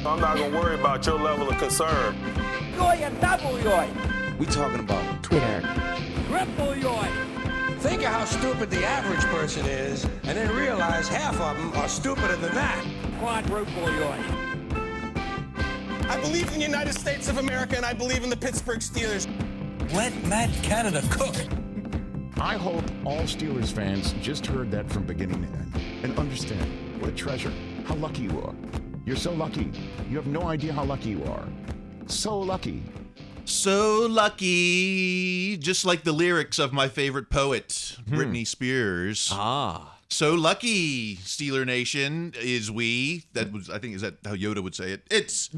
I'm not gonna worry about your level of concern. Yoy and double yoy. We talking about Twitter. Triple yoy. Think of how stupid the average person is, and then realize half of them are stupider than that. Quadruple yoy. I believe in the United States of America, and I believe in the Pittsburgh Steelers. Let Matt Canada cook. I hope all Steelers fans just heard that from beginning to end and understand what a treasure, how lucky you are. You're so lucky. You have no idea how lucky you are. So lucky. So lucky, just like the lyrics of my favorite poet, Britney Spears. So lucky, Steeler Nation, is we. That was, I think, is that how Yoda would say it? It's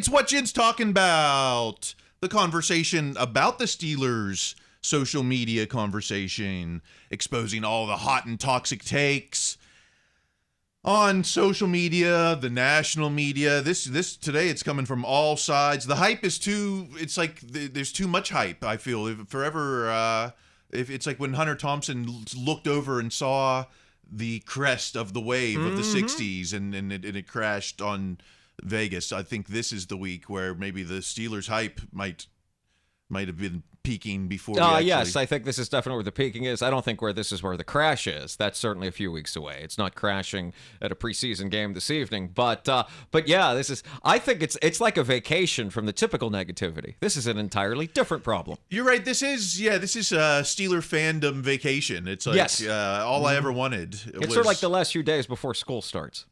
what Jid's talking about. The conversation about the Steelers, social media conversation, exposing all the hot and toxic takes on social media, the national media. This today, it's coming from all sides. The hype is it's like there's too much hype, I feel. If it's like when Hunter Thompson looked over and saw the crest of the wave of the 60s and it crashed on Vegas. I think this is the week where maybe the Steelers hype might have been peaking before. Yes, I think this is definitely where the peaking is. I don't think this is where the crash is. That's certainly a few weeks away. It's not crashing at a preseason game this evening, but yeah, this is. I think it's like a vacation from the typical negativity. This is an entirely different problem. You're right. This is Steeler fandom vacation. It's like all I ever wanted. It's sort of like the last few days before school starts.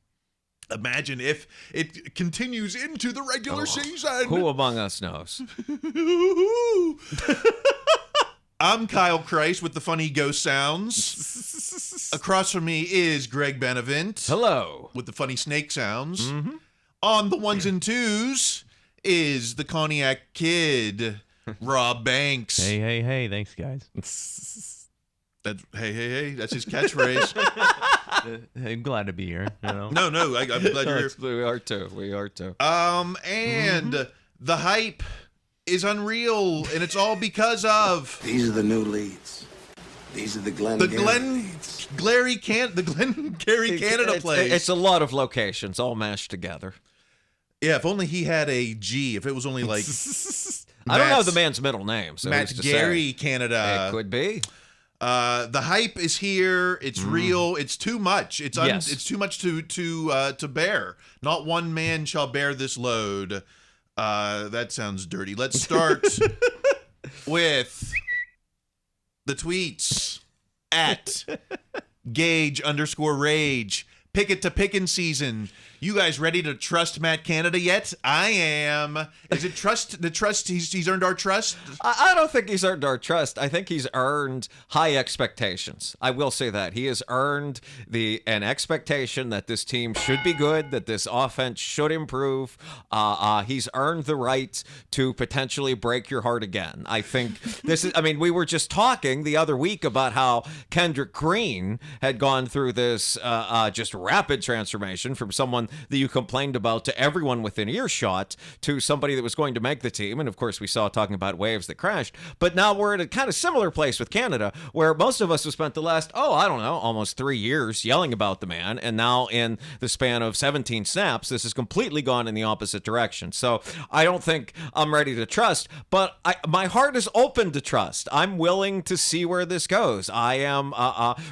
Imagine if it continues into the regular season. Who among us knows? I'm Kyle Kreis with the funny ghost sounds. Across from me is Greg Benevent. Hello. With the funny snake sounds. On the ones and twos is the Cognac Kid, Rob Banks. Hey, thanks, guys. Hey, that's his catchphrase. I'm glad to be here. You know? No, I'm glad you're here. We are too. And the hype is unreal, and it's all because of these are the new leads. These are the Glengarry Canada plays. It's a lot of locations all mashed together. Yeah, if only he had a G. If it was only like I don't know the man's middle name. So Matt Gary Canada. It could be. The hype is here. It's real. It's too much. It's too much to bear. Not one man shall bear this load. That sounds dirty. Let's start with the tweets at Gage_Rage. Pick it to pickin' season. You guys ready to trust Matt Canada yet? I am. Is it the trust? He's earned our trust? I don't think he's earned our trust. I think he's earned high expectations. I will say that. He has earned an expectation that this team should be good, that this offense should improve. He's earned the right to potentially break your heart again. I think this is, we were just talking the other week about how Kendrick Green had gone through this just rapid transformation from someone that you complained about to everyone within earshot to somebody that was going to make the team. And of course, we saw talking about waves that crashed. But now we're at a kind of similar place with Canada, where most of us have spent the last, almost 3 years yelling about the man. And now in the span of 17 snaps, this has completely gone in the opposite direction. So I don't think I'm ready to trust, but my heart is open to trust. I'm willing to see where this goes. I am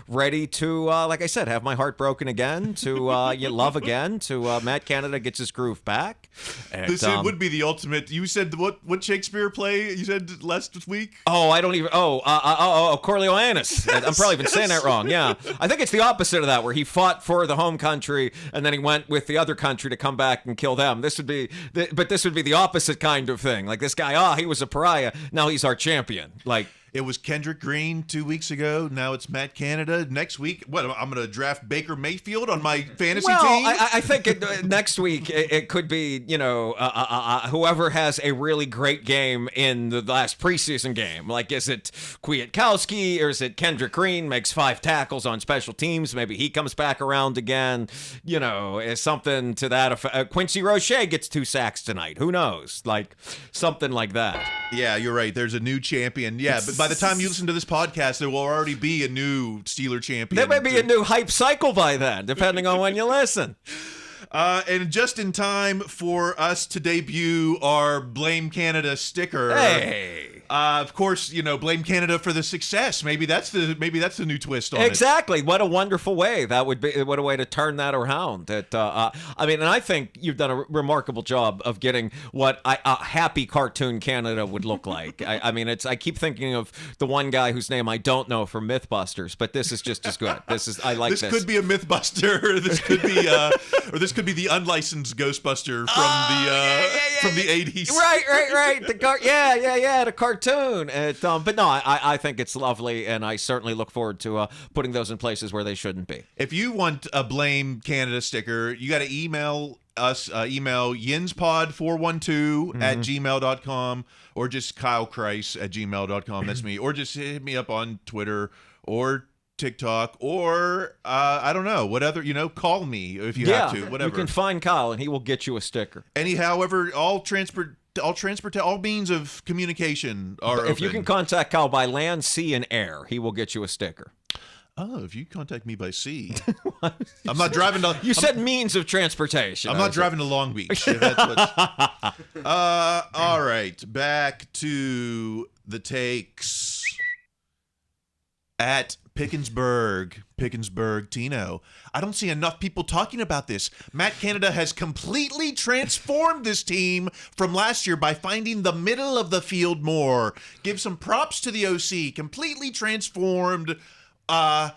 ready to, like I said, have my heart broken again, to love again, to Matt Canada gets his groove back. This would be the ultimate. You said what Shakespeare play you said last week? Coriolanus. Yes. I'm probably even saying that wrong. Yeah. I think it's the opposite of that, where he fought for the home country and then he went with the other country to come back and kill them. This would be the opposite kind of thing. Like this guy, he was a pariah. Now he's our champion. Like, it was Kendrick Green 2 weeks ago. Now it's Matt Canada. Next week, I'm going to draft Baker Mayfield on my fantasy team? I think next week it could be, whoever has a really great game in the last preseason game. Like, is it Kwiatkowski or is it Kendrick Green makes 5 tackles on special teams? Maybe he comes back around again. Is something to that effect. Quincy Roche gets 2 sacks tonight. Who knows? Like, something like that. Yeah, you're right. There's a new champion. Yeah, but by the time you listen to this podcast, there will already be a new Steeler champion. There may be a new hype cycle by then, depending on when you listen. And just in time for us to debut our Blame Canada sticker. Hey. Of course, blame Canada for the success. Maybe that's the new twist on it. Exactly. What a wonderful way that would be. What a way to turn that around. And I think you've done a remarkable job of getting what a happy cartoon Canada would look like. I keep thinking of the one guy whose name I don't know from MythBusters, but this is just as good. I like this. This could be a MythBuster. This could be this could be the unlicensed Ghostbuster from the 80s. Right. The cartoon. But no, I think it's lovely, and I certainly look forward to putting those in places where they shouldn't be. If you want a Blame Canada sticker, you got to email us. Email yinspod412 at gmail.com, or just Kyle Kreis at gmail.com. That's me. Or just hit me up on Twitter or TikTok, or I don't know, whatever, call me if you have to, whatever. You can find Kyle and he will get you a sticker. However, all means of communication are If open. you can contact Kyle by land, sea, and air, he will get you a sticker. Oh, if you contact me by sea, I'm not driving to. You said means of transportation. I'm not driving to Long Beach. That's all right, back to the takes. At Pickensburg Tino. I don't see enough people talking about this. Matt Canada has completely transformed this team from last year by finding the middle of the field more. Give some props to the OC. Completely transformed. Someone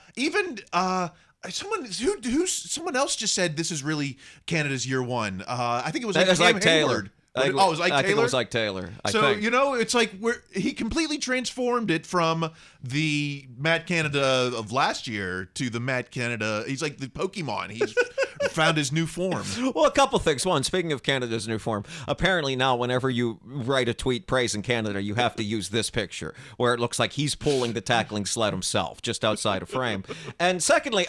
else just said this is really Canada's year one. I think it was Ike Taylor. Hayward. It was Ike Taylor? I think it was Ike Taylor. It's like he completely transformed it from the Matt Canada of last year to the Matt Canada. He's like the Pokemon. He's found his new form. Well, a couple things. One, speaking of Canada's new form, apparently now whenever you write a tweet praising Canada, you have to use this picture where it looks like he's pulling the tackling sled himself just outside of frame. And secondly,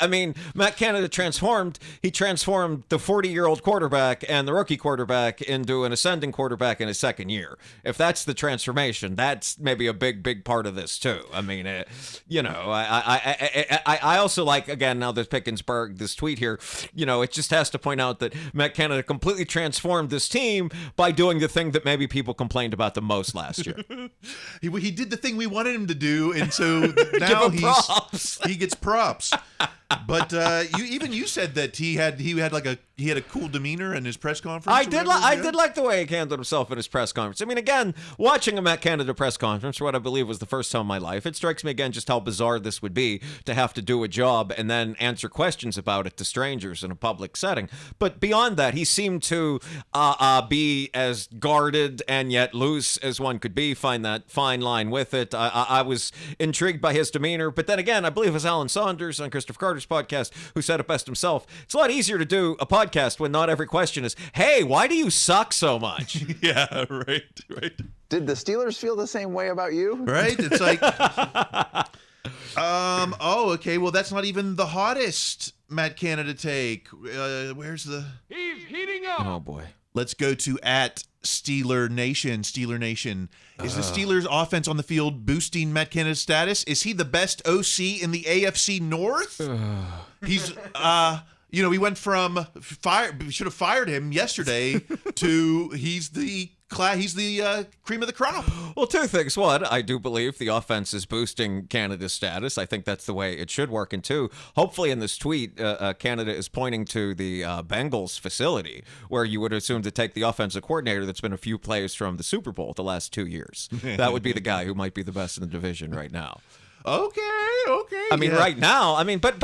Matt Canada transformed. He transformed the 40-year-old quarterback and the rookie quarterback into an ascending quarterback in his second year. If that's the transformation, that's maybe a big part of this too. I also like, again, now this Pickensburg, this tweet here, it just has to point out that Matt Canada completely transformed this team by doing the thing that maybe people complained about the most last year. He did the thing we wanted him to do, and so now he gets props. But you said that he had a cool demeanor in his press conference. I did like the way he handled himself in his press conference. Again, watching a Matt Canada press conference for what I believe was the first time in my life, it strikes me again just how bizarre this would be to have to do a job and then answer questions about it to strangers in a public setting. But beyond that, he seemed to be as guarded and yet loose as one could be. Find that fine line with it. I was intrigued by his demeanor. But then again, I believe it was Alan Saunders on Christopher Carter's podcast who said it best himself. It's a lot easier to do a podcast when not every question is, hey, why do you suck so much? Yeah, right. Did the Steelers feel the same way about you? Right? It's like, okay, well, that's not even the hottest Matt Canada take. Where's the... He's heating up. Oh, boy. Let's go to at Steeler Nation. Steeler Nation. Is the Steelers offense on the field boosting Matt Canada's status? Is he the best OC in the AFC North? He's... we went from we should have fired him yesterday to he's the cream of the crop. Well, two things. One, I do believe the offense is boosting Canada's status. I think that's the way it should work. And two, hopefully in this tweet, Canada is pointing to the Bengals facility where you would assume to take the offensive coordinator that's been a few plays from the Super Bowl the last 2 years. That would be the guy who might be the best in the division right now. Okay. Right now, but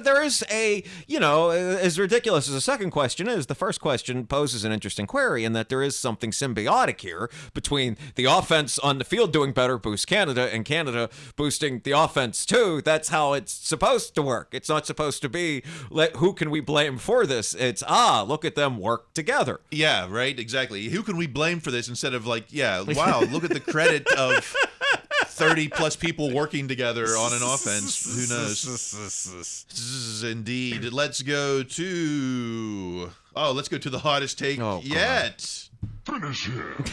there is a, as ridiculous as the second question is, the first question poses an interesting query in that there is something symbiotic here between the offense on the field doing better boosts Canada and Canada boosting the offense too. That's how it's supposed to work. It's not supposed to be, who can we blame for this? It's, look at them work together. Yeah, right, exactly. Who can we blame for this instead of wow, look at the credit of 30 plus people working together on an offense. Who knows? Indeed. Let's go to the hottest take yet. Finish him.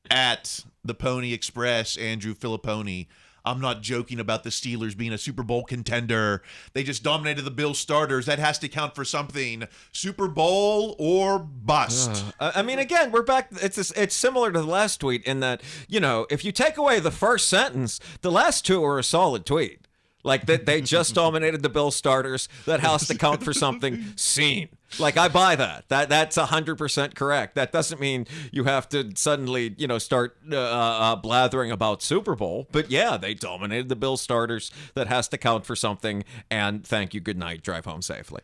At the Pony Express, Andrew Filipponi. I'm not joking about the Steelers being a Super Bowl contender. They just dominated the Bills starters. That has to count for something. Super Bowl or bust. I mean, again, we're back. It's similar to the last tweet in that, if you take away the first sentence, the last two are a solid tweet. Like that, they just dominated the Bills starters. That has to count for something. Scene. Like, I buy that. That's 100% correct. That doesn't mean you have to suddenly, start blathering about Super Bowl. But yeah, they dominated the Bills starters. That has to count for something. And thank you. Good night. Drive home safely.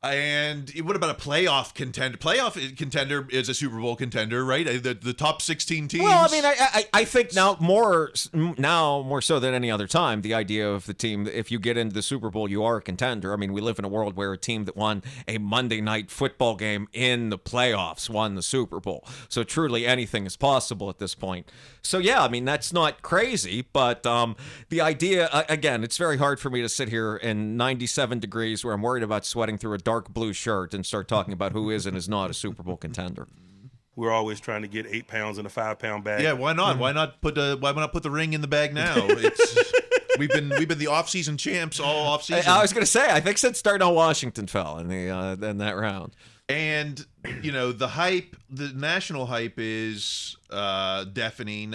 And what about a playoff contender? Playoff contender is a Super Bowl contender, right? The top 16 teams. Well, I mean, I think now more so than any other time, the idea of the team, if you get into the Super Bowl, you are a contender. I mean, we live in a world where a team that won a Monday night football game in the playoffs won the Super Bowl. So truly anything is possible at this point. So yeah, I mean, that's not crazy, but the idea, again, it's very hard for me to sit here in 97 degrees where I'm worried about sweating through a dark blue shirt and start talking about who is and is not a Super Bowl contender. We're always trying to get 8 pounds in a 5-pound bag. Yeah, why not? Why not put the ring in the bag now? We've been the off-season champs all off-season. I was going to say, I think since Darnell Washington fell in that round. And the hype, the national hype is deafening.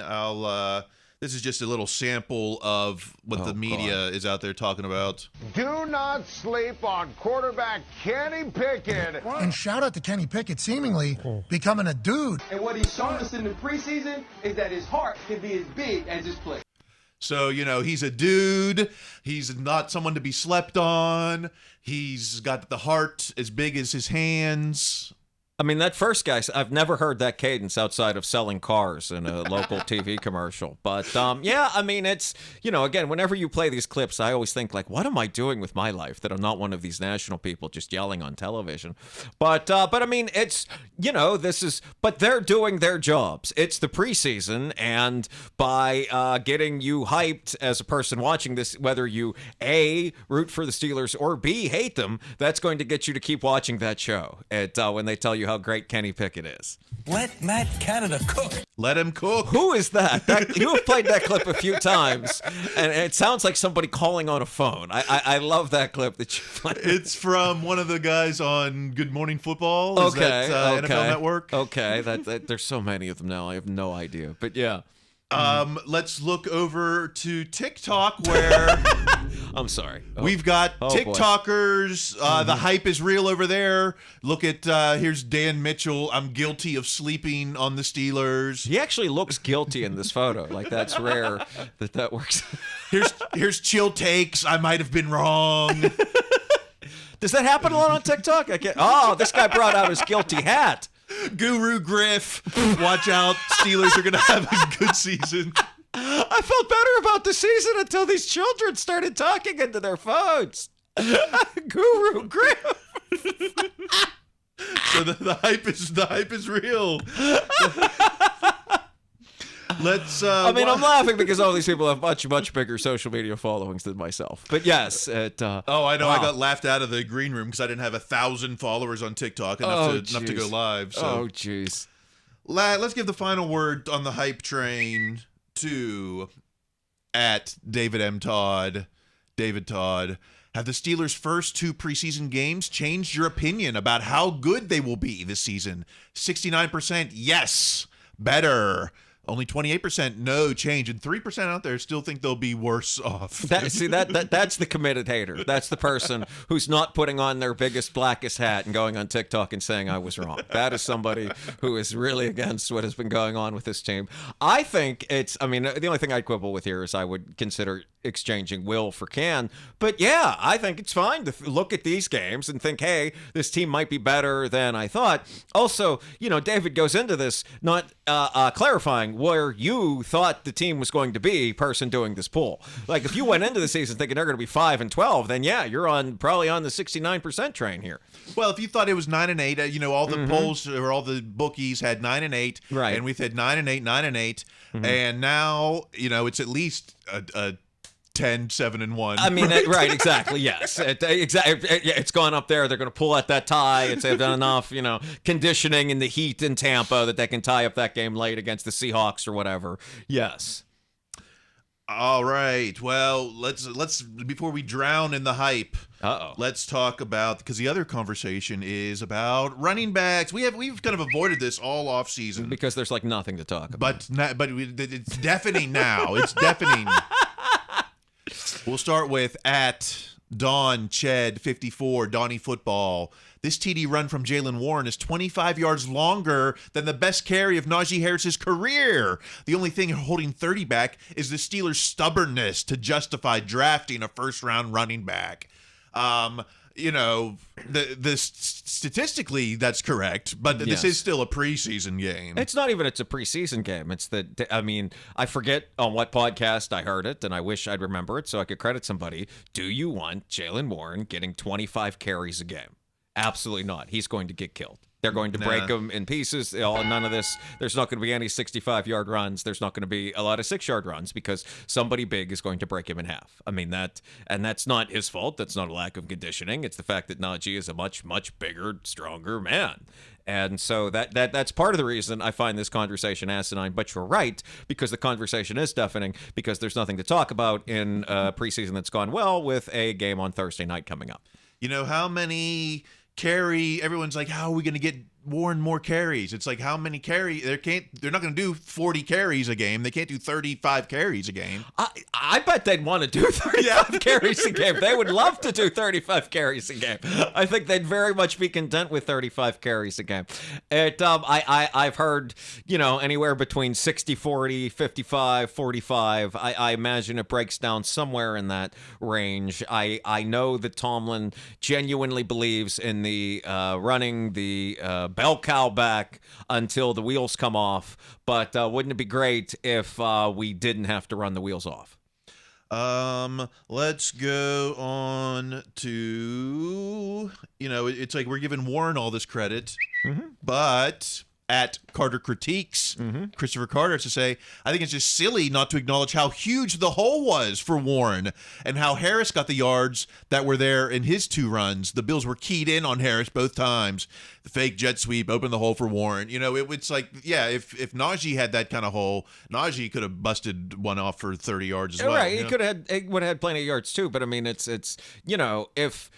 This is just a little sample of what the media is out there talking about. Do not sleep on quarterback Kenny Pickett. And shout out to Kenny Pickett seemingly becoming a dude. And what he's shown us in the preseason is that his heart can be as big as his play. So, he's a dude. He's not someone to be slept on. He's got the heart as big as his hands. I mean, that first guy, I've never heard that cadence outside of selling cars in a local TV commercial. But, yeah, I mean, it's, again, whenever you play these clips, I always think, like, what am I doing with my life that I'm not one of these national people just yelling on television? But I mean, it's, but they're doing their jobs. It's the preseason, and by getting you hyped as a person watching this, whether you, A, root for the Steelers, or B, hate them, that's going to get you to keep watching that show when they tell you how great Kenny Pickett is. Let Matt Canada cook. Let him cook. Who is that? You have played that clip a few times, and it sounds like somebody calling on a phone. I love that clip that you played. It's from one of the guys on Good Morning Football. Is okay, that, NFL Network? Okay, there's so many of them now. I have no idea, but yeah. Let's look over to TikTok where I'm sorry. We've got TikTokers. The hype is real over there. Look at here's Dan Mitchell. I'm guilty of sleeping on the Steelers. He actually looks guilty in this photo. Like, that's rare that works. Here's chill takes. I might have been wrong. Does that happen a lot on TikTok? Oh, this guy brought out his guilty hat. Guru Griff, watch out. Steelers are going to have a good season. I felt better about the season until these children started talking into their phones. Guru Griff. So the hype is real. Let's. I'm laughing because all these people have much bigger social media followings than myself. But yes, I know. Wow. I got laughed out of the green room because I didn't have 1,000 followers on TikTok enough to go live. So. Oh, jeez. Let's give the final word on the hype train to @David M. Todd. David Todd. Have the Steelers' first 2 preseason games changed your opinion about how good they will be this season? 69% yes, better. Only 28% no change, and 3% out there still think they'll be worse off. That's the committed hater. That's the person who's not putting on their biggest, blackest hat and going on TikTok and saying I was wrong. That is somebody who is really against what has been going on with this team. I think the only thing I'd quibble with here is I would consider exchanging Will for Can. But yeah, I think it's fine to look at these games and think, hey, this team might be better than I thought. Also, David goes into this not clarifying where you thought the team was going to be, person doing this poll. Like, if you went into the season thinking they're going to be 5-12, then yeah, you're probably on the 69% train here. Well, if you thought it was 9-8, all the polls or all the bookies had 9-8, right? And we've had 9-8, 9-8, and now it's at least a 10-7-1. I mean, right? Exactly. Yes. It's gone up there. They're going to pull out that tie. They've done enough, conditioning in the heat in Tampa that they can tie up that game late against the Seahawks or whatever. Yes. All right. Well, let's before we drown in the hype. Let's talk about, because the other conversation is about running backs. We've kind of avoided this all off season because there's like nothing to talk about. But it's deafening now. It's deafening. We'll start with at Don Ched 54 Donnie Football. This TD run from Jaylen Warren is 25 yards longer than the best carry of Najee Harris's career. The only thing holding 30 back is the Steelers' stubbornness to justify drafting a first-round running back. Statistically, that's correct, but this is still a preseason game. It's not even it's a preseason game. It's that, I mean, I forget on what podcast I heard it, and I wish I'd remember it so I could credit somebody. Do you want Jaylen Warren getting 25 carries a game? Absolutely not. He's going to get killed. They're going to break him in pieces. None of this. There's not going to be any 65-yard runs. There's not going to be a lot of 6-yard runs because somebody big is going to break him in half. I mean, that's not his fault. That's not a lack of conditioning. It's the fact that Najee is a much, much bigger, stronger man. And so that's part of the reason I find this conversation asinine. But you're right, because the conversation is deafening, because there's nothing to talk about in a preseason that's gone well with a game on Thursday night coming up. You know, how many everyone's like, how are we going to get Warren more carries? It's like, how many carries? They're not going to do 40 carries a game. They can't do 35 carries a game. I bet they'd want to do 35 carries a game. They would love to do 35 carries a game. I think they'd very much be content with 35 carries a game. I've heard, anywhere between 60-40, 55-45. I imagine it breaks down somewhere in that range. I know that Tomlin genuinely believes in the running the bell cow back until the wheels come off, but wouldn't it be great if we didn't have to run the wheels off? Let's go on to, it's like we're giving Warren all this credit, but at Carter Critiques, Christopher Carter has to say, I think it's just silly not to acknowledge how huge the hole was for Warren and how Harris got the yards that were there in his 2 runs. The Bills were keyed in on Harris both times. The fake jet sweep opened the hole for Warren. It's like, if Najee had that kind of hole, Najee could have busted one off for 30 yards as well. Right, he would have had plenty of yards too, but I mean, it's if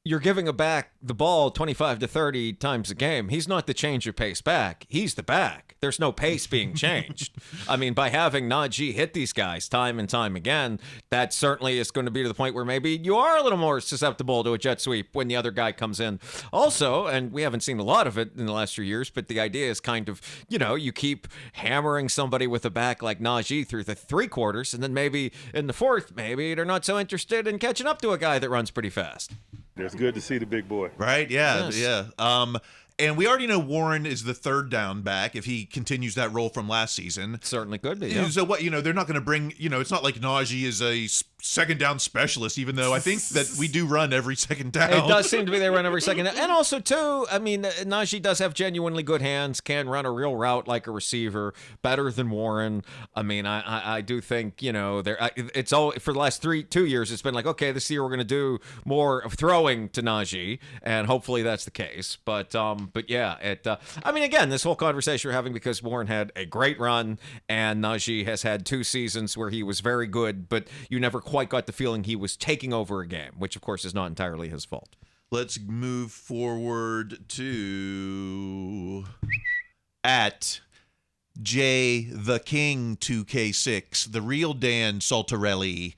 you're giving a back the ball 25 to 30 times a game, he's not the change of pace back. He's the back. There's no pace being changed. I mean, by having Najee hit these guys time and time again, that certainly is going to be to the point where maybe you are a little more susceptible to a jet sweep when the other guy comes in. Also, and we haven't seen a lot of it in the last few years, but the idea is kind of, you keep hammering somebody with a back like Najee through the 3 quarters, and then maybe in the 4th, maybe they're not so interested in catching up to a guy that runs pretty fast. It's good to see the big boy. Right? Yeah, yes. Yeah. And we already know Warren is the 3rd down back if he continues that role from last season. Certainly could be. Yeah. So what? They're not going to bring. It's not like Najee is a second down specialist, even though I think that we do run every second down. It does seem to be they run every second down. And also, too, I mean, Najee does have genuinely good hands, can run a real route like a receiver, better than Warren. I mean, I do think, it's all for the last 2 years, it's been like, okay, this year we're going to do more of throwing to Najee, and hopefully that's the case. But yeah, I mean, again, this whole conversation we're having because Warren had a great run, and Najee has had 2 seasons where he was very good, but you never quite got the feeling he was taking over a game, which of course is not entirely his fault. Let's move forward to at J the King 2K6, the real Dan Saltarelli.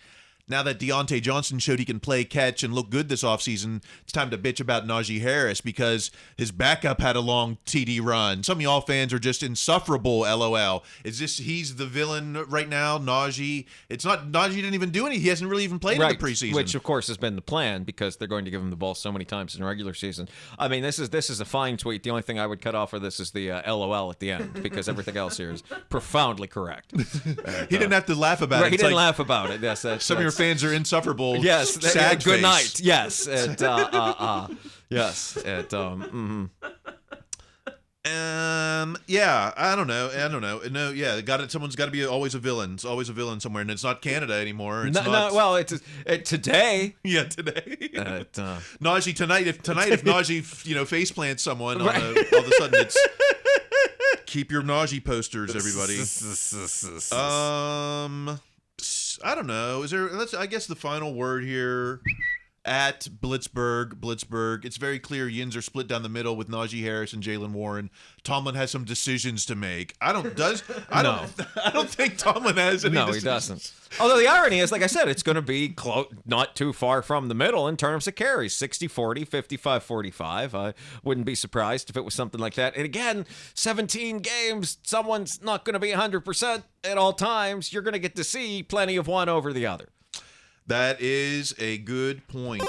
Now that Deontay Johnson showed he can play catch and look good this offseason, it's time to bitch about Najee Harris because his backup had a long TD run. Some of y'all fans are just insufferable, LOL. He's the villain right now, Najee? It's not, Najee didn't even do anything. He hasn't really even played in the preseason. Which, of course, has been the plan because they're going to give him the ball so many times in regular season. I mean, this is a fine tweet. The only thing I would cut off of this is the LOL at the end because everything else here is profoundly correct. He didn't have to laugh about it. He didn't laugh about it. Yes, some of your fans are insufferable. Yes. Sad good face. night. Yes. Yes. Yeah. I don't know. No. Yeah. Someone's got to be always a villain. It's always a villain somewhere, and it's not Canada anymore. It's not. Well, it's today. Yeah, today. Najee tonight. If Najee face plants someone, all of a sudden it's. Keep your Najee posters, everybody. I don't know. Is there? I guess the final word here. At Blitzburg. It's very clear Yins are split down the middle with Najee Harris and Jalen Warren. Tomlin has some decisions to make. I don't think Tomlin has any decisions. He doesn't. Although the irony is, like I said, it's going to be not too far from the middle in terms of carries. 60-40, 55-45. I wouldn't be surprised if it was something like that. And again, 17 games, someone's not going to be 100% at all times. You're going to get to see plenty of one over the other. That is a good point.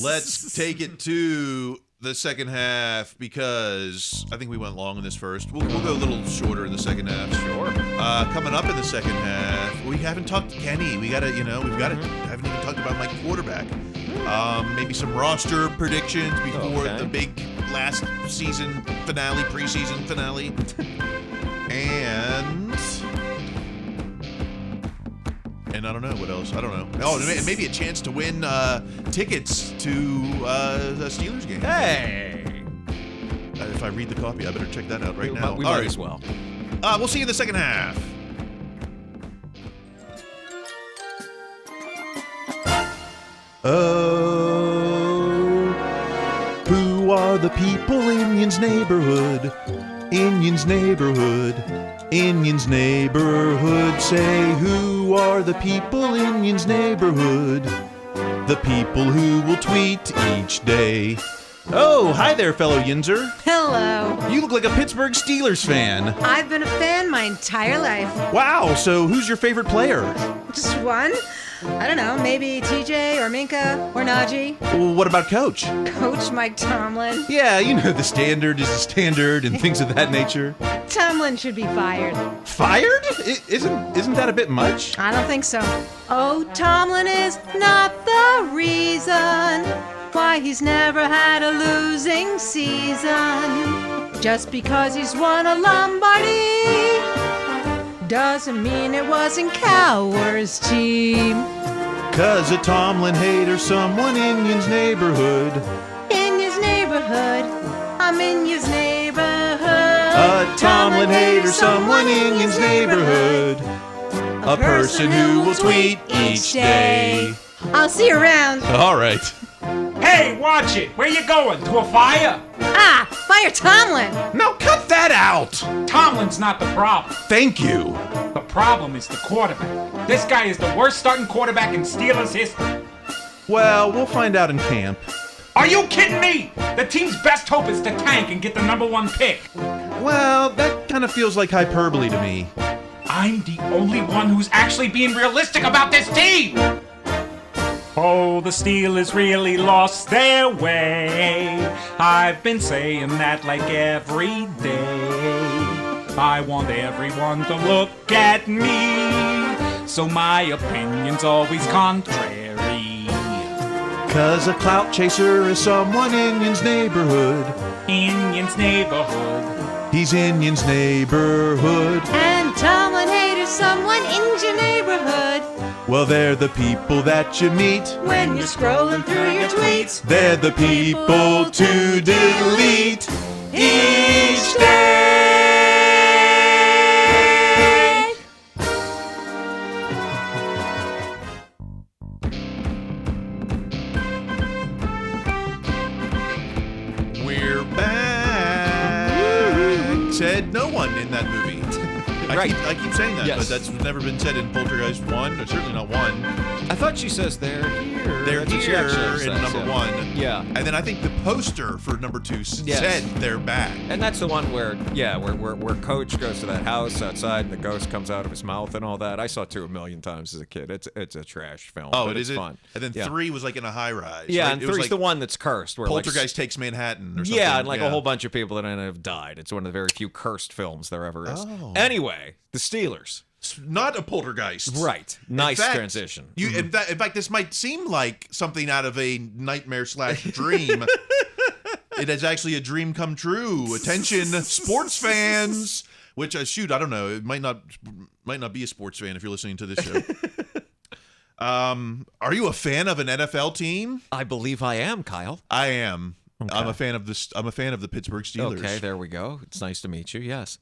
Let's take it to the second half because I think we went long in this first. We'll go a little shorter in the second half. Sure. Coming up in the second half, we haven't talked to Kenny. We gotta, haven't even talked about my quarterback. Maybe some roster predictions before the big last season finale, preseason finale, and I don't know what else. I don't know. Oh, maybe a chance to win tickets to the Steelers game. Hey! If I read the copy, I better check that out right now. We might as well. We'll see you in the second half. Oh, who are the people in Yin's neighborhood? In Yin's neighborhood. In Yin's neighborhood, say who are the people in Yin's neighborhood? The people who will tweet each day. Oh, hi there, fellow Yinzer. Hello. You look like a Pittsburgh Steelers fan. I've been a fan my entire life. Wow, so who's your favorite player? Just one? I don't know, maybe TJ or Minka or Najee. Well, what about Coach? Coach Mike Tomlin. Yeah, you know the standard is the standard and things of that nature. Tomlin should be fired. Fired? Isn't that a bit much? I don't think so. Oh, Tomlin is not the reason why he's never had a losing season. Just because he's won a Lombardi doesn't mean it wasn't Cowher's team. 'Cause a Tomlin hater, someone in Yin's neighborhood. In his neighborhood, I'm in his neighborhood. A Tomlin hater, someone in Yin's neighborhood. A person who will tweet each day. I'll see you around. All right. Hey, watch it. Where you going? To a fire? Ah, fire Tomlin. No, cut that out. Tomlin's not the problem. Thank you. The problem is the quarterback. This guy is the worst starting quarterback in Steelers history. Well, we'll find out in camp. Are you kidding me? The team's best hope is to tank and get the #1 pick. Well, that kind of feels like hyperbole to me. I'm the only one who's actually being realistic about this team. Oh, the Steelers really lost their way. I've been saying that like every day. I want everyone to look at me, so my opinion's always contrary. 'Cause a clout chaser is someone in Yin's neighborhood. In Yin's neighborhood. He's in Yin's neighborhood. And Tomlin haters, someone in your neighborhood. Well, they're the people that you meet when you're scrolling through your tweets. They're the people to delete each day. We're back. Said no one in that movie. Right. I keep saying that, Yes. but that's never been said in Poltergeist 1, or certainly not 1. I thought she says they're here. They're That's what she here actually in says, number yeah. 1. Yeah. And then I think the poster for number 2 Yes. said they're back. And that's the one where Coach goes to that house outside and the ghost comes out of his mouth and all that. I saw 2 a million times as a kid. It's a trash film. Oh, but it it's is fun. And then Yeah. 3 was like in a high rise. Yeah, right? and It was 3's like the one that's cursed. Where Poltergeist takes Manhattan or something. Yeah, and like a whole bunch of people that have died. It's one of the very few cursed films there ever is. Oh. Anyway, the Steelers. Not a Poltergeist. Right. Nice In fact, transition. In fact, this might seem like something out of a nightmare / dream. It is actually a dream come true. Attention, sports fans. Which, shoot, I don't know. It might not be a sports fan if you're listening to this show. Are you a fan of an NFL team? I believe I am, Kyle. I am. Okay. I'm a fan of the Pittsburgh Steelers. Okay, there we go. It's nice to meet you. Yes.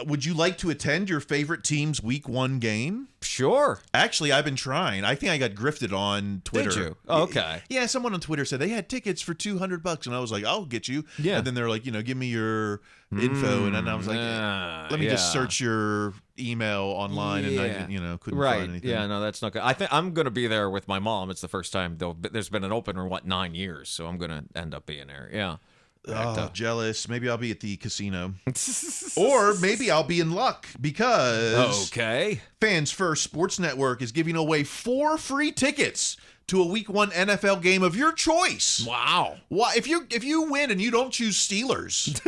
Would you like to attend your favorite team's Week 1 game? Sure. Actually, I've been trying. I think I got grifted on Twitter. Did you? Oh, okay. Yeah, someone on Twitter said they had tickets for $200, and I was like, I'll get you. Yeah. And then they're like, give me your info, and then I was like, let me just search your email online, and I, couldn't find anything. Yeah, no, that's not good. I think I'm going to be there with my mom. It's the first time though. There's been an opener 9 years, so I'm going to end up being there. Yeah. Oh, jealous. Maybe I'll be at the casino. Or maybe I'll be in luck because Fans First Sports Network is giving away 4 free tickets to a Week 1 NFL game of your choice. Wow. Why if you win and you don't choose Steelers.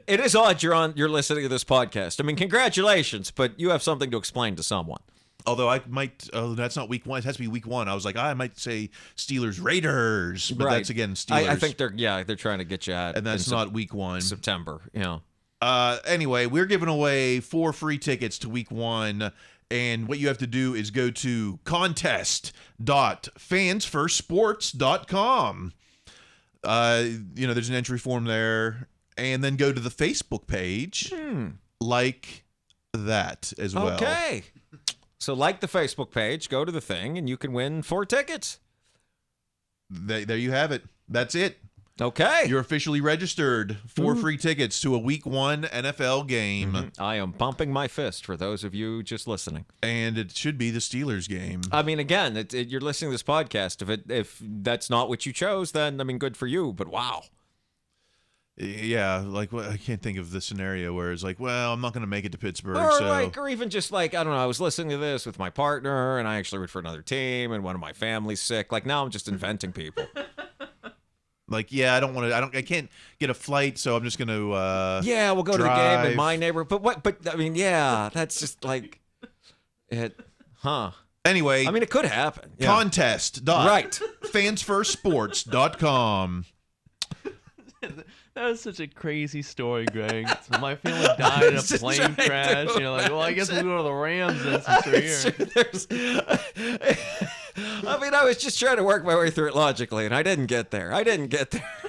It is odd you're listening to this podcast. I mean, congratulations, but you have something to explain to someone. Although I might, that's not Week 1. It has to be Week 1. I was like, I might say Steelers Raiders, but that's again Steelers. I think they're trying to get you at, and that's not Week 1. September. Yeah. Anyway, we're giving away 4 free tickets to Week 1, and what you have to do is go to contest.fansfirstsports.com. There's an entry form there, and then go to the Facebook page, like that as well. Okay. So like the Facebook page, go to the thing, and you can win 4 tickets. There you have it. That's it. Okay. You're officially registered. 4 free tickets to a Week 1 NFL game. I am pumping my fist for those of you just listening. And it should be the Steelers game. I mean, again, you're listening to this podcast. If that's not what you chose, then, I mean, good for you, but wow. Yeah, like I can't think of the scenario where it's like, well, I'm not going to make it to Pittsburgh. Or even just like, I don't know, I was listening to this with my partner, and I actually root for another team, and one of my family's sick. Like now, I'm just inventing people. Like, yeah, I can't get a flight, so I'm just going to. Yeah, we'll go to the game in my neighborhood. But I mean, yeah, that's just like it, huh? Anyway, I mean, it could happen. Yeah. Contest.fansfirstsports.com. That was such a crazy story, Greg. So my family died in a plane crash. You're like, well, I guess we'll go to the Rams then since we're here. I mean, I was just trying to work my way through it logically, and I didn't get there.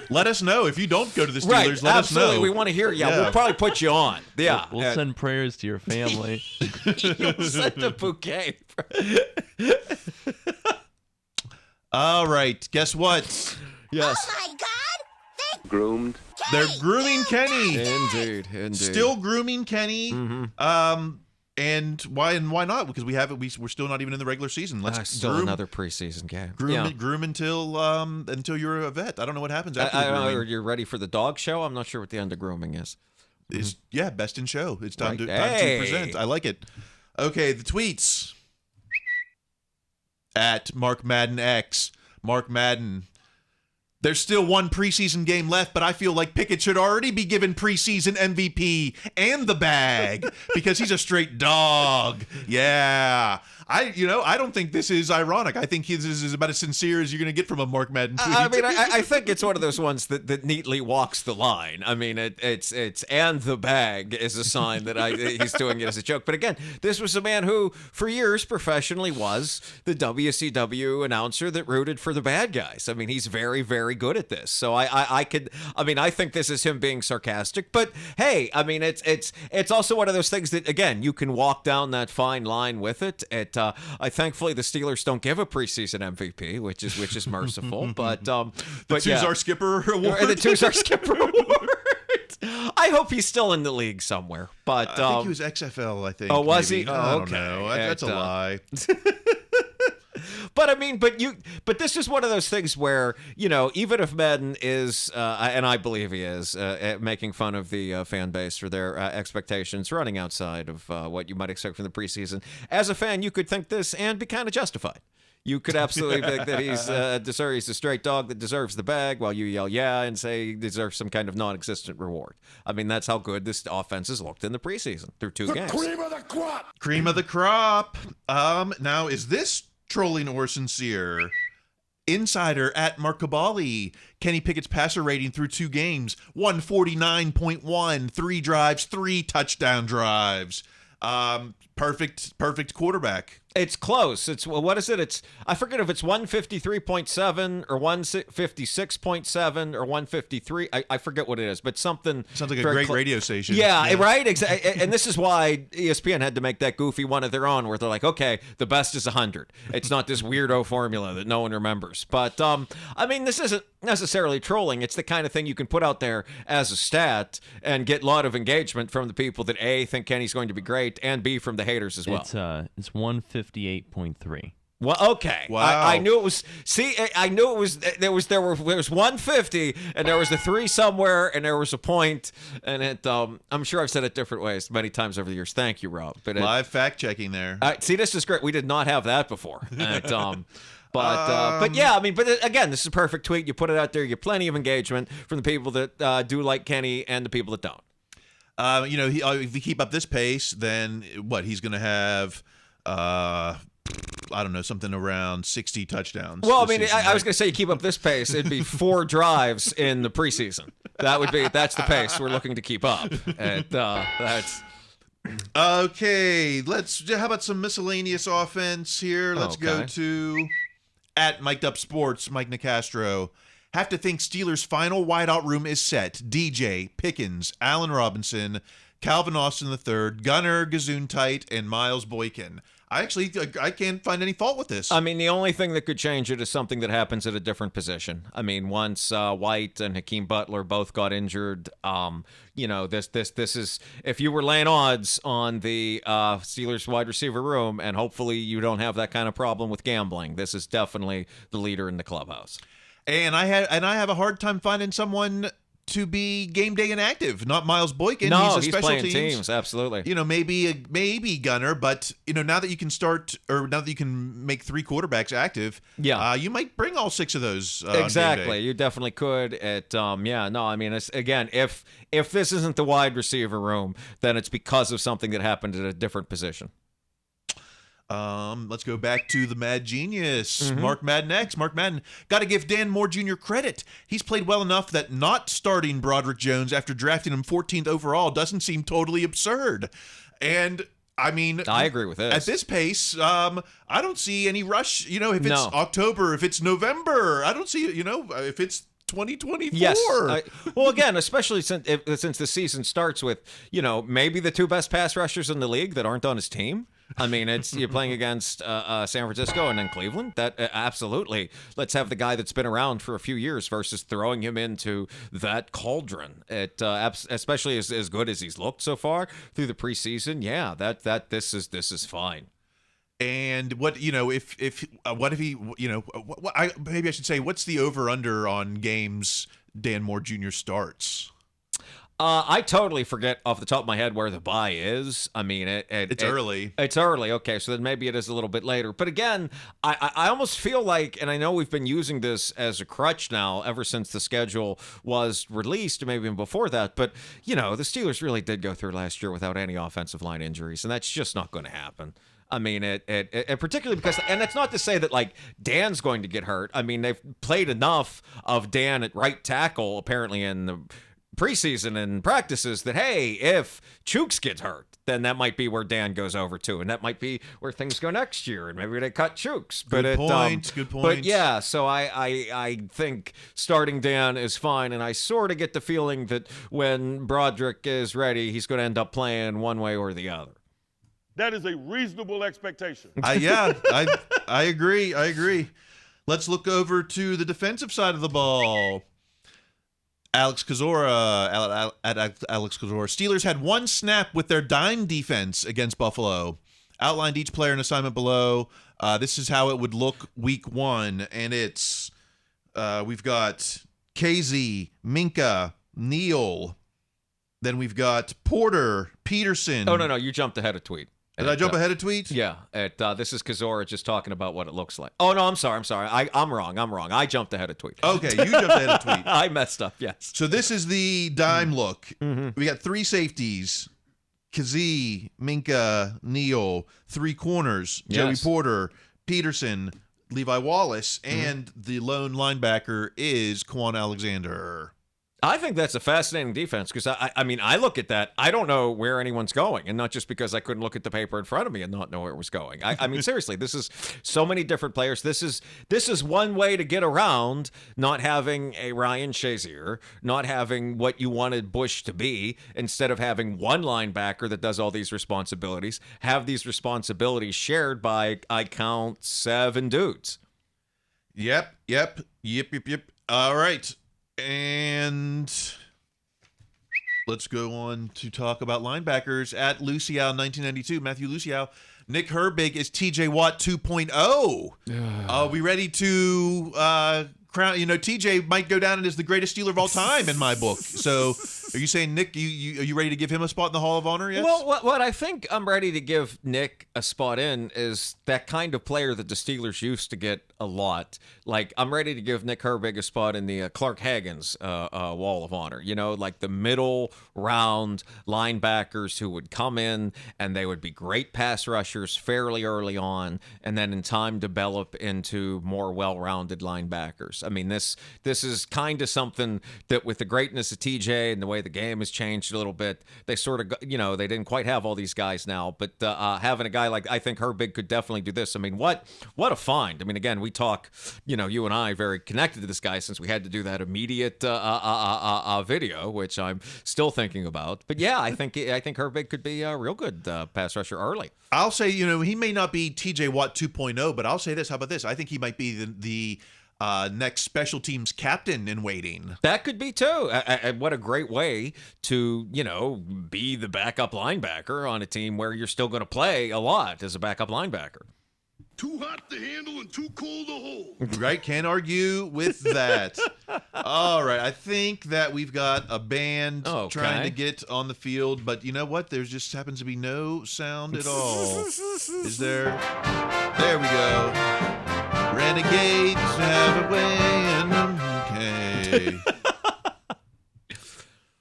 Let us know if you don't go to the Steelers. Right, let absolutely. us know. We want to hear. Yeah, we'll probably put you on. Yeah, we'll send prayers to your family. You'll send a bouquet. All right, guess what? Yes. Oh my God! Groomed. They're grooming Kenny. Indeed. Still grooming Kenny. Mm-hmm. And why not? Because we're still not even in the regular season. Let's still another preseason game. Groom until you're a vet. I don't know what happens after the grooming. Or you're ready for the dog show. I'm not sure what the end of grooming is. Best in show. It's time to present. I like it. Okay, the tweets at Mark Madden X. Mark Madden. There's still one preseason game left, but I feel like Pickett should already be given preseason MVP and the bag because he's a straight dog. Yeah. I don't think this is ironic. I think this is about as sincere as you're going to get from a Mark Madden tweet. I mean, I think it's one of those ones that neatly walks the line. I mean, it's and the bag is a sign that he's doing it as a joke. But again, this was a man who, for years, professionally was the WCW announcer that rooted for the bad guys. I mean, he's very, very good at this. So I think this is him being sarcastic. But hey, I mean, it's also one of those things that, again, you can walk down that fine line with it. Thankfully the Steelers don't give a preseason MVP, which is merciful. But the Tuzar Skipper Award. The Tuzar Skipper Award. I hope he's still in the league somewhere. But I think he was XFL. I think. Oh, was maybe. he? I don't okay. know. That's a lie. But I mean, but this is one of those things where, even if Madden is, and I believe he is, making fun of the fan base for their expectations running outside of what you might expect from the preseason, as a fan, you could think this and be kind of justified. You could absolutely think that he's a straight dog that deserves the bag, while you yell yeah and say he deserves some kind of non-existent reward. I mean, that's how good this offense has looked in the preseason through 2 games. Cream of the crop. Cream of the crop. Now, is this trolling or sincere? Insider at Mark Cabali. Kenny Pickett's passer rating through 2 games, 149.1, 3 drives, 3 touchdown drives. perfect quarterback. It's close. It's what is it? It's I forget if it's 153.7 or 156.7 or 153. I forget what it is, but something sounds like a great radio station. Yeah, right. Exactly. And this is why ESPN had to make that goofy one of their own, where they're like, okay, the best is 100. It's not this weirdo formula that no one remembers. But I mean, this isn't necessarily trolling. It's the kind of thing you can put out there as a stat and get a lot of engagement from the people that A, think Kenny's going to be great, and B, from the haters as well. It's 158.3. Well, okay. Wow. I knew it was. See, I knew it was. There was 150, and there was a 3 somewhere, and there was a point, and it. I'm sure I've said it different ways many times over the years. Thank you, Rob. But live fact checking there. See, this is great. We did not have that before. But yeah, I mean, but again, this is a perfect tweet. You put it out there, you get plenty of engagement from the people that do like Kenny and the people that don't. If we keep up this pace, then what? He's going to have, I don't know, something around 60 touchdowns. Well, I mean, I was going to say, you keep up this pace, it'd be 4 drives in the preseason. That's the pace we're looking to keep up. And that's. Okay, how about some miscellaneous offense here? Let's go to at Mic'd Up Sports, Mike Nicastro. Have to think Steelers' final wideout room is set. DJ, Pickens, Allen Robinson, Calvin Austin III, Gunnar Gesundheit, and Miles Boykin. I can't find any fault with this. I mean, the only thing that could change it is something that happens at a different position. I mean, once White and Hakeem Butler both got injured, this is, if you were laying odds on the Steelers wide receiver room, and hopefully you don't have that kind of problem with gambling, this is definitely the leader in the clubhouse. And I have a hard time finding someone to be game day inactive. Not Miles Boykin. No, he's a special playing teams. Absolutely. Maybe Gunner, but now that you can make 3 quarterbacks active, you might bring all 6 of those. Exactly, on game day. You definitely could. I mean, again, if this isn't the wide receiver room, then it's because of something that happened at a different position. Let's go back to the Mad Genius, Mark Madden X. Mark Madden, got to give Dan Moore Jr. credit. He's played well enough that not starting Broderick Jones after drafting him 14th overall doesn't seem totally absurd. And I mean, I agree with this. At this pace, I don't see any rush. If it's October, if it's November, I don't see. If it's 2024. Yes. Well, again, especially since the season starts with, maybe the 2 best pass rushers in the league that aren't on his team. I mean, you're playing against San Francisco and then Cleveland. That absolutely. Let's have the guy that's been around for a few years versus throwing him into that cauldron. Especially as good as he's looked so far through the preseason. Yeah, this is fine. And what he maybe I should say, what's the over under on games Dan Moore Jr. starts? I totally forget off the top of my head where the bye is. I mean, it's early. It's early. Okay, so then maybe it is a little bit later. But again, I almost feel like, and I know we've been using this as a crutch now ever since the schedule was released, maybe even before that. But, the Steelers really did go through last year without any offensive line injuries, and that's just not going to happen. I mean, it particularly because, and that's not to say that, like, Dan's going to get hurt. I mean, they've played enough of Dan at right tackle, apparently, in the preseason and practices that, hey, if Chooks gets hurt, then that might be where Dan goes over to, and that might be where things go next year, and maybe they cut Chooks. Good point. But yeah, so I think starting Dan is fine, and I sort of get the feeling that when Broderick is ready, he's going to end up playing one way or the other. That is a reasonable expectation. I agree. Let's look over to the defensive side of the ball. Alex Kozora, Alex Kozora. Steelers had 1 snap with their dime defense against Buffalo. Outlined each player in assignment below. This is how it would look week 1. And it's, we've got KZ, Minka, Neal. Then we've got Porter, Peterson. Oh, no, you jumped ahead of tweet. Did I jump ahead of tweet? Yeah. This is Kozora just talking about what it looks like. Oh, no, I'm sorry. I'm wrong. I jumped ahead of tweet. Okay, you jumped ahead of tweet. I messed up, yes. So this is the dime look. We got 3 safeties. Kazee, Minka, Neal. 3 corners. Joey Porter, Peterson, Levi Wallace. And the lone linebacker is Quan Alexander. I think that's a fascinating defense because, I mean, I look at that. I don't know where anyone's going, and not just because I couldn't look at the paper in front of me and not know where it was going. I mean, seriously, this is so many different players. This is one way to get around not having a Ryan Shazier, not having what you wanted Bush to be, instead of having one linebacker that does all these responsibilities, have these responsibilities shared by, I count, 7 dudes. Yep. All right. And let's go on to talk about linebackers. At Luciao 1992, Matthew Luciao, Nick Herbig is TJ Watt 2.0. Are we ready to crown? TJ might go down as the greatest Steeler of all time in my book. So, are you saying, Nick, are you ready to give him a spot in the Hall of Honor yet? Well, what I think I'm ready to give Nick a spot in is that kind of player that the Steelers used to get a lot. Like, I'm ready to give Nick Herbig a spot in the Clark Haggans Wall of Honor. Like the middle round linebackers who would come in and they would be great pass rushers fairly early on, and then in time develop into more well-rounded linebackers. I mean, this is kind of something that, with the greatness of TJ and the way the game has changed a little bit, they sort of, they didn't quite have all these guys now, but having a guy like, I think Herbig could definitely do this. I mean, what a find. I mean, again, we talk, you and I very connected to this guy since we had to do that immediate video, which I'm still thinking about. But yeah, I think Herbig could be a real good pass rusher early. I'll say, he may not be TJ Watt 2.0, but I'll say this. How about this? I think he might be the next special teams captain in waiting. That could be too. What a great way to, be the backup linebacker on a team where you're still going to play a lot as a backup linebacker. Too hot to handle and too cold to hold. Right, can't argue with that. All right, I think that we've got a band trying to get on the field, but you know what? There just happens to be no sound at all. Is there? There we go. Renegades have a way and okay.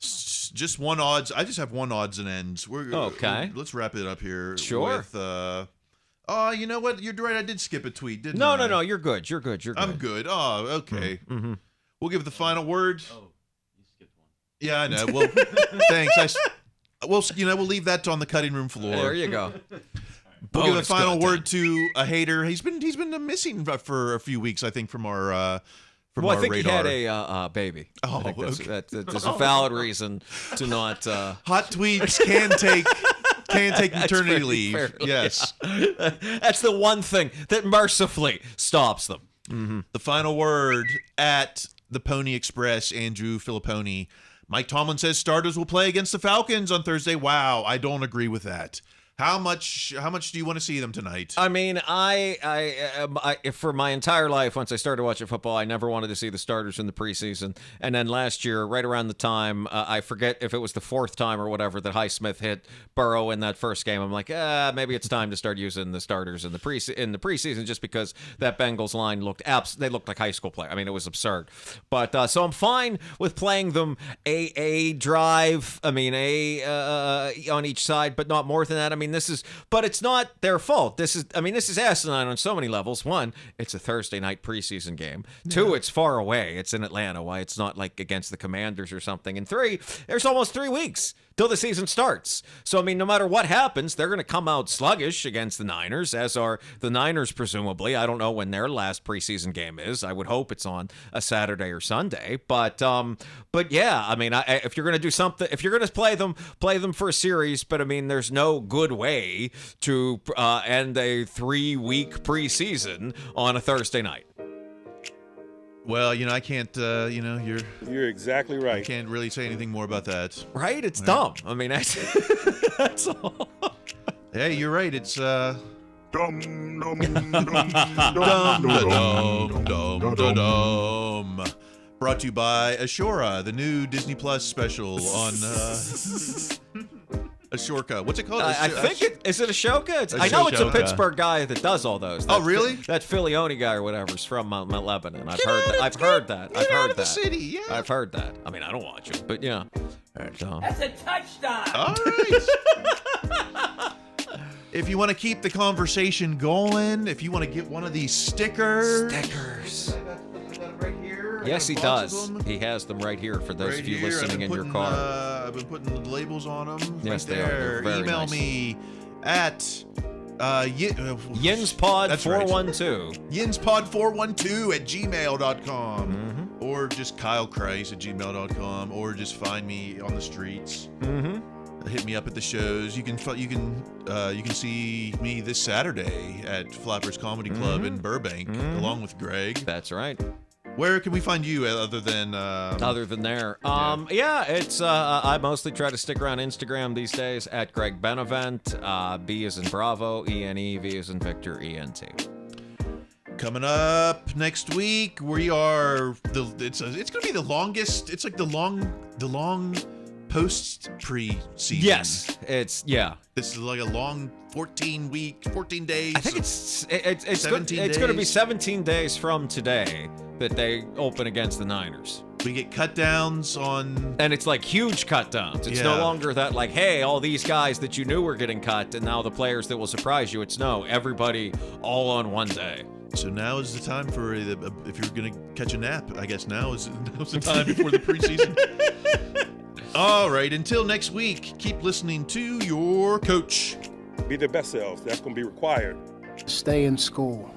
Just one odds. I just have one odds and ends. Let's wrap it up here. Sure. With, you know what? You're right. I did skip a tweet, didn't I? No. You're good. I'm good. Oh, okay. Mm-hmm. We'll give the final word. Oh, you skipped one. Yeah, I know. Well, thanks. We'll leave that on the cutting room floor. There you go. We'll give a final word to a hater. He's been missing for a few weeks, I think, from our I think radar. he had a baby. Oh, that's a valid reason to not. Hot tweets can take maternity leave. Fair, yes, yeah. That's the one thing that mercifully stops them. Mm-hmm. The final word at the Pony Express, Andrew Filipponi. Mike Tomlin says starters will play against the Falcons on Thursday. Wow, I don't agree with that. How much do you want to see them tonight? I mean, I for my entire life, once I started watching football, I never wanted to see the starters in the preseason. And then last year, right around the time, I forget if it was the 4th time or whatever that Highsmith hit Burrow in that first game. I'm like, maybe it's time to start using the starters in the preseason, just because that Bengals line looked like high school players. I mean, it was absurd. But so I'm fine with playing them a drive. I mean, on each side, but not more than that. I mean, but it's not their fault. This is asinine on so many levels. One, it's a Thursday night preseason game. Two, it's far away. It's in Atlanta. Why it's not like against the Commanders or something. And 3, there's almost 3 weeks till the season starts. So, I mean, no matter what happens, they're going to come out sluggish against the Niners, as are the Niners, presumably. I don't know when their last preseason game is. I would hope it's on a Saturday or Sunday. But yeah, I mean, if you're going to do something, if you're going to play them for a series. But I mean, there's no good way to end a 3-week preseason on a Thursday night. Well, I can't, You're exactly right. I can't really say anything more about that. Right? It's dumb. I mean, that's all. Hey, you're right. It's, Dum dum dum dum dum. Brought to you by Ashora, the new Disney Plus special on Ashoka. What's it called? I think is it Ashoka? I know it's a Pittsburgh guy that does all those. Oh, really? That Filioni guy or whatever is from Mount Lebanon. I've heard that. The city, yeah. I've heard that. I mean, I don't watch it, but yeah. That's a touchdown. All right. If you want to keep the conversation going, if you want to get one of these stickers. I got it right here. Yes, he does. He has them right here for those Right of you here. listening in your car. I've been putting the labels on them. Yes, right they are. there. They're very Email nice. me at YinsPod412. YinsPod412@gmail.com. Or just KyleChrice@gmail.com. Or just find me on the streets. Hit me up at the shows. You can see me this Saturday at Flappers Comedy Club in Burbank, along with Greg. That's right. Where can we find you other than there? Yeah, it's I mostly try to stick around Instagram these days at Greg Benevent. B as in Bravo, E-N-E, V as in Victor, E-N-T. Coming up next week, we are it's going to be the longest. It's like the long post pre-season. Yes, it's This is like a long 14 days. I think it's going to be 17 days from today that they open against the Niners. We get cut downs on, and it's like huge cut downs. It's no longer that like, hey, all these guys that you knew were getting cut, and now the players that will surprise you. It's no, everybody all on one day. So now is the time for if you're going to catch a nap. I guess now's the time before the preseason. All right, until next week, keep listening to your coach. Be their best selves. That's going to be required. Stay in school.